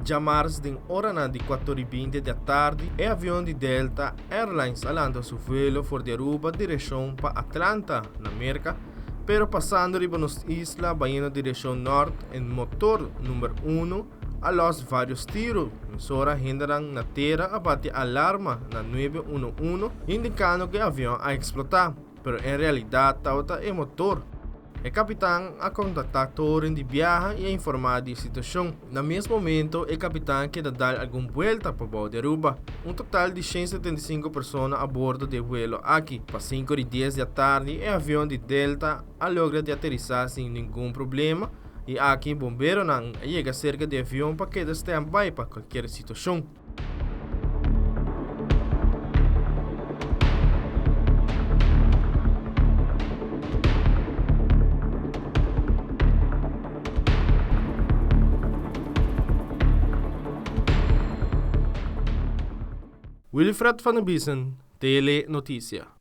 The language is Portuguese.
Já março de hora de 4h20 da tarde, o avião de Delta Airlines alanta seu voo for de Aruba direção para Atlanta, na América, pero passando riba nas islas, baiano direção norte em motor número 1, a los vários tiros. Emissora hindran na terra a bate alarma na 911, indicando que o avião a explotar, pero em realidade tauta é motor. O capitão a contactar torre de viagem e a informar da situação. No mesmo momento, o capitão quer dar alguma volta para o voo de Aruba. Total de 175 pessoas a bordo do voo aqui. Para 5h10 da tarde, o avião de Delta logra de aterrissar sem nenhum problema. E aqui, bombeiro não chega cerca do avião para que stand-by para qualquer situação. Wilfred van der Biesen, Tele Notícia.